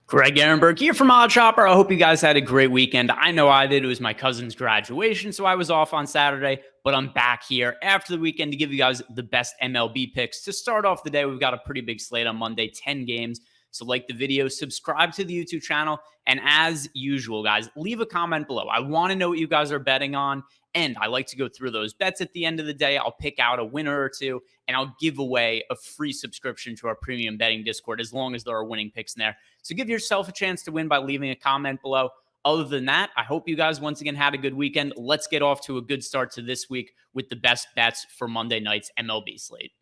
Greg Ehrenberg here from Odd Shopper. I hope you guys had a great weekend. I know I did. It was my cousin's graduation, so I was off on Saturday, but I'm back here after the weekend to give you guys the best MLB picks. To start off the day, we've got a pretty big slate on Monday, 10 games. So like the video, subscribe to the YouTube channel, and as usual, guys, leave a comment below. I want to know what you guys are betting on, and I like to go through those bets at the end of the day. I'll pick out a winner or two, and I'll give away a free subscription to our premium betting Discord as long as there are winning picks in there. So give yourself a chance to win by leaving a comment below. Other than that, I hope you guys once again had a good weekend. Let's get off to a good start to this week with the best bets for Monday night's MLB slate.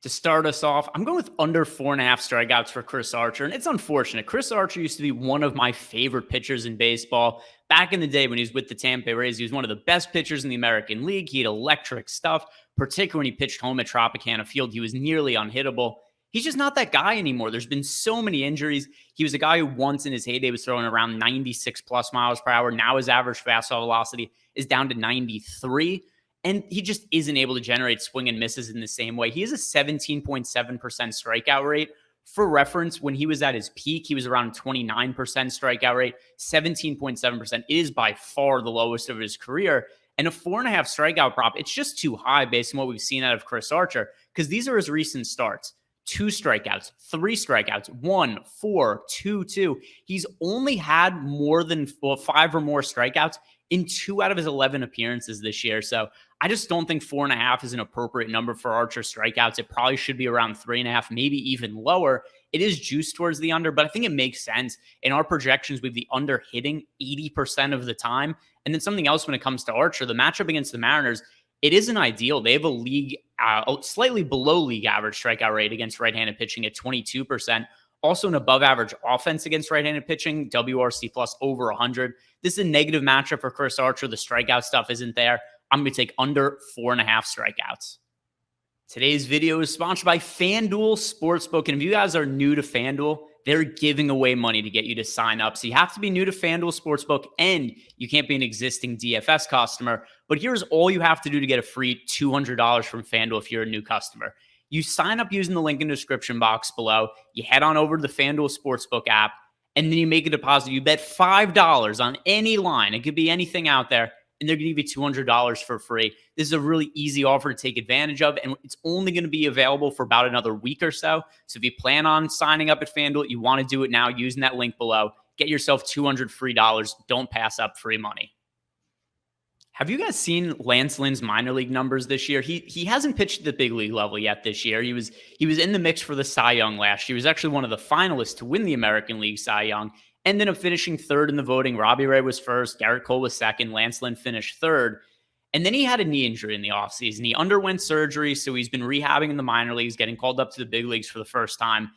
To start us off, I'm going with under 4.5 strikeouts for Chris Archer, and it's unfortunate. Chris Archer used to be one of my favorite pitchers in baseball. Back in the day when he was with the Tampa Bay Rays, he was one of the best pitchers in the American League. He had electric stuff, particularly when he pitched home at Tropicana Field. He was nearly unhittable. He's just not that guy anymore. There's been so many injuries. He was a guy who once in his heyday was throwing around 96 plus miles per hour. Now his average fastball velocity is down to 93. And he just isn't able to generate swing and misses in the same way. He has a 17.7% strikeout rate. For reference, when he was at his peak, he was around 29% strikeout rate, 17.7%. It is by far the lowest of his career. And a 4.5 strikeout prop, it's just too high based on what we've seen out of Chris Archer, because these are his recent starts. 2 strikeouts, 3 strikeouts, 1, 4, 2, 2. He's only had more than 5 or more strikeouts in 2 out of his 11 appearances this year. So I just don't think 4.5 is an appropriate number for Archer strikeouts. It probably should be around 3.5, maybe even lower. It is juiced towards the under, but I think it makes sense. In our projections, we have the under hitting 80% of the time. And then something else when it comes to Archer, the matchup against the Mariners, it isn't ideal. They have a league, slightly below league average strikeout rate against right-handed pitching at 22%. Also an above average offense against right-handed pitching, WRC plus over 100. This is a negative matchup for Chris Archer. The strikeout stuff isn't there. I'm going to take under 4.5 strikeouts. Today's video is sponsored by FanDuel Sportsbook. And if you guys are new to FanDuel, they're giving away money to get you to sign up. So you have to be new to FanDuel Sportsbook, and you can't be an existing DFS customer. But here's all you have to do to get a free $200 from FanDuel if you're a new customer. You sign up using the link in the description box below. You head on over to the FanDuel Sportsbook app, and then you make a deposit. You bet $5 on any line. It could be anything out there, and they're going to give you $200 for free. This is a really easy offer to take advantage of, and it's only going to be available for about another week or so. So if you plan on signing up at FanDuel, you want to do it now using that link below. Get yourself $200 free dollars. Don't pass up free money. Have you guys seen Lance Lynn's minor league numbers this year? He hasn't pitched at the big league level yet this year. He was in the mix for the Cy Young last year. He was actually one of the finalists to win the American League Cy Young. Ended up finishing third in the voting. Robbie Ray was first. Garrett Cole was second. Lance Lynn finished third. And then he had a knee injury in the offseason. He underwent surgery, so he's been rehabbing in the minor leagues, getting called up to the big leagues for the first time.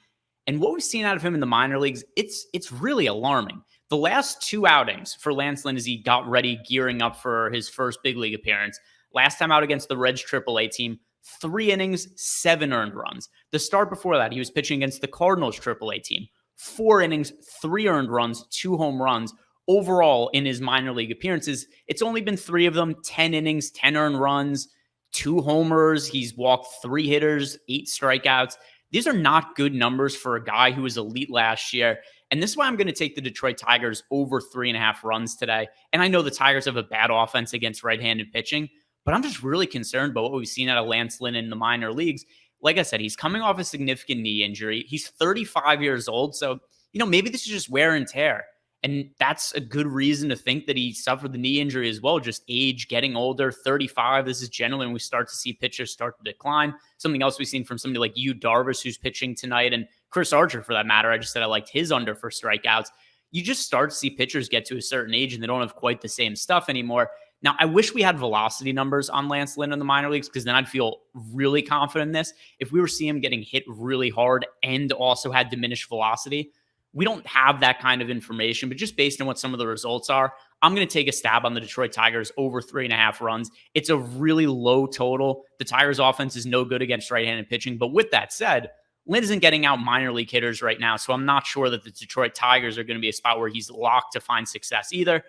And what we've seen out of him in the minor leagues, it's really alarming. The last 2 outings for Lance Lynn as he got ready, gearing up for his first big league appearance. Last time out against the Reds AAA team, 3 innings, 7 earned runs. The start before that, he was pitching against the Cardinals AAA team. 4 innings, 3 earned runs, 2 home runs. Overall, in his minor league appearances, it's only been 3 of them, 10 innings, 10 earned runs, 2 homers. He's walked 3 hitters, 8 strikeouts. These are not good numbers for a guy who was elite last year. And this is why I'm going to take the Detroit Tigers over 3.5 runs today. And I know the Tigers have a bad offense against right-handed pitching, but I'm just really concerned about what we've seen out of Lance Lynn in the minor leagues. Like I said, he's coming off a significant knee injury. He's 35 years old. So, maybe this is just wear and tear. And that's a good reason to think that he suffered the knee injury as well. Just age, getting older, 35. This is generally when we start to see pitchers start to decline. Something else we've seen from somebody like Yu Darvish, who's pitching tonight, and Chris Archer, for that matter. I just said I liked his under for strikeouts. You just start to see pitchers get to a certain age and they don't have quite the same stuff anymore. Now, I wish we had velocity numbers on Lance Lynn in the minor leagues, because then I'd feel really confident in this. If we were seeing him getting hit really hard and also had diminished velocity, we don't have that kind of information, but just based on what some of the results are, I'm going to take a stab on the Detroit Tigers over 3.5 runs. It's a really low total. The Tigers offense is no good against right-handed pitching. But with that said, Lynn isn't getting out minor league hitters right now, so I'm not sure that the Detroit Tigers are going to be a spot where he's locked to find success either.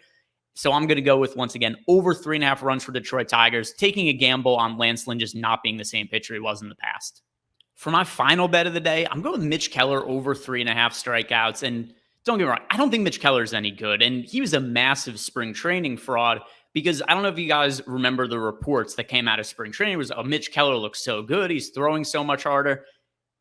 So I'm going to go with, once again, over 3.5 runs for Detroit Tigers, taking a gamble on Lance Lynn just not being the same pitcher he was in the past. For my final bet of the day, I'm going with Mitch Keller over 3.5 strikeouts. And don't get me wrong, I don't think Mitch Keller is any good. And he was a massive spring training fraud because I don't know if you guys remember the reports that came out of spring training. It was, oh, Mitch Keller looks so good. He's throwing so much harder.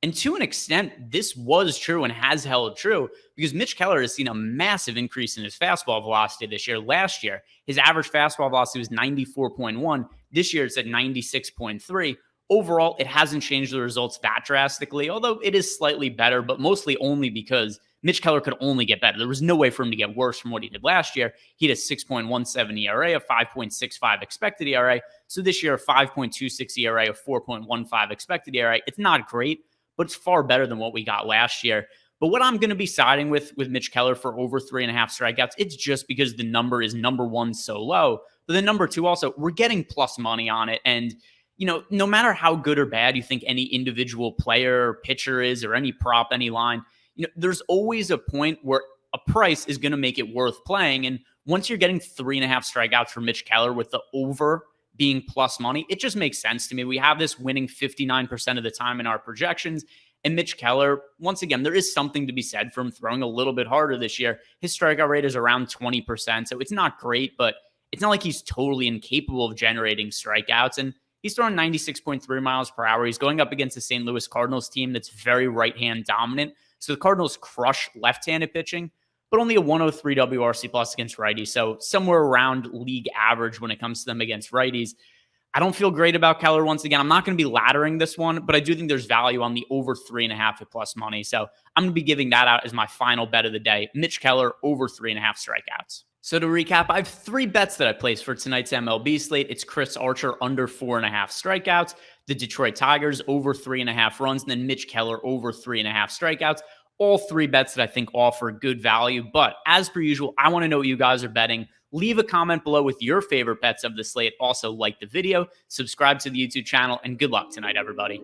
And to an extent, this was true and has held true because Mitch Keller has seen a massive increase in his fastball velocity this year. Last year, his average fastball velocity was 94.1. This year, it's at 96.3. Overall, it hasn't changed the results that drastically, although it is slightly better, but mostly only because Mitch Keller could only get better. There was no way for him to get worse from what he did last year. He had a 6.17 ERA, a 5.65 expected ERA. So this year, a 5.26 ERA, a 4.15 expected ERA. It's not great, but it's far better than what we got last year. But what I'm going to be siding with Mitch Keller for over 3.5 strikeouts, it's just because the number is number one so low. But then number two, also, we're getting plus money on it. And no matter how good or bad you think any individual player or pitcher is, or any prop, any line, there's always a point where a price is going to make it worth playing. And once you're getting 3.5 strikeouts for Mitch Keller with the over being plus money, it just makes sense to me. We have this winning 59% of the time in our projections. And Mitch Keller, once again, there is something to be said for him throwing a little bit harder this year. His strikeout rate is around 20%. So it's not great, but it's not like he's totally incapable of generating strikeouts. And he's throwing 96.3 miles per hour. He's going up against the St. Louis Cardinals team that's very right-hand dominant. So the Cardinals crush left-handed pitching, but only a 103 WRC plus against righties. So somewhere around league average when it comes to them against righties. I don't feel great about Keller once again. I'm not going to be laddering this one, but I do think there's value on the over 3.5 at plus money. So I'm going to be giving that out as my final bet of the day. Mitch Keller over 3.5 strikeouts. So to recap, I have 3 bets that I placed for tonight's MLB slate. It's Chris Archer under 4.5 strikeouts, the Detroit Tigers over 3.5 runs, and then Mitch Keller over 3.5 strikeouts. All 3 bets that I think offer good value. But as per usual, I want to know what you guys are betting. Leave a comment below with your favorite bets of the slate. Also, like the video, subscribe to the YouTube channel, and good luck tonight, everybody.